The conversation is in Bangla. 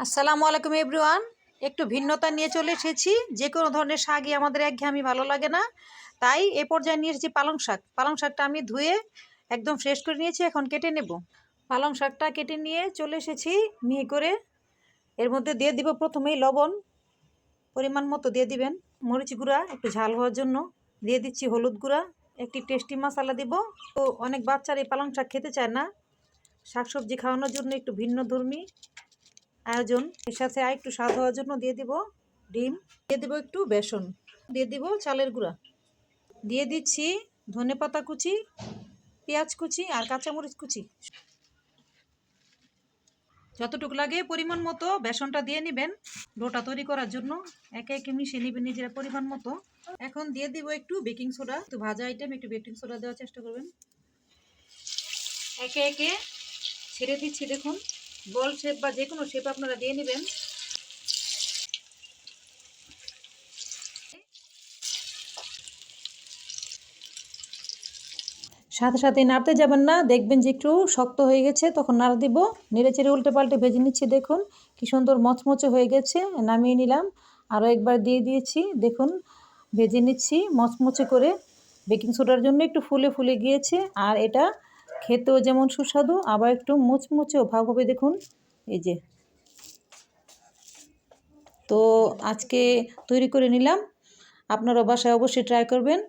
আসসালামু আলাইকুম এভরিওয়ান। একটু ভিন্নতা নিয়ে চলে এসেছি। যে কোনো ধরনের শাকই আমাদের একঘেয়েমি ভালো লাগে না, তাই এ পর্যায়ে নিয়ে এসেছি পালং শাক। পালং শাকটা আমি ধুয়ে একদম ফ্রেশ করে নিয়েছি, এখন কেটে নেব। পালং শাকটা কেটে নিয়ে চলে এসেছি মিহি করে। এর মধ্যে দিয়ে দিব প্রথমেই লবণ, পরিমাণ মতো দিয়ে দিবেন। মরিচ গুঁড়া একটু ঝাল হওয়ার জন্য দিয়ে দিচ্ছি হলুদ গুঁড়া, একটি টেস্টি মশলা দিব। তো অনেক বাচ্চারা এই পালং শাক খেতে চায় না, শাকসবজি খাওয়ানোর জন্য একটু ভিন্নধর্মী আয়োজন। এর সাথে আর একটু স্বাদ হওয়ার জন্য দিয়ে দিব ডিম, দিয়ে দিব একটু বেসন, দিয়ে দিব চালের গুঁড়া, দিয়ে দিচ্ছি ধনেপাতা কুচি, পেঁয়াজ কুচি আর কাঁচামরিচ কুচি। যতটুকু লাগে পরিমাণ মতো বেসনটা দিয়ে নেবেন ডোটা তৈরি করার জন্য। একে একে মিশিয়ে নেবেন নিজেরা পরিমাণ মতো। এখন দিয়ে দিব একটু বেকিং সোডা, একটু ভাজা আইটেম একটু বেকিং সোডা দেওয়ার চেষ্টা করবেন। একে একে ছেড়ে দিচ্ছি, দেখুন বল শেপ বা যে কোনো শেপ আপনারা দিয়ে নেবেন। সাথে সাথে নাড়তে যাবেন না, দেখবেন যে একটু শক্ত হয়ে গেছে, তখন নাড়া দিব। নেড়ে চেড়ে উল্টে পাল্টে ভেজে নিচ্ছি, দেখুন কি সুন্দর মচমচে হয়ে গেছে। নামিয়ে নিলাম, আরও একবার দিয়ে দিয়েছি, দেখুন ভেজে নিচ্ছি মচমচে করে। বেকিং সোডার জন্য একটু ফুলে ফুলে গিয়েছে, আর এটা খেতেও যেমন সুস্বাদু আবার একটু মুচমুচেও ভাব হবে, দেখুন এই যে। তো আজকে তৈরি করে নিলাম, আপনারা বাসায় অবশ্যই ট্রাই করবেন।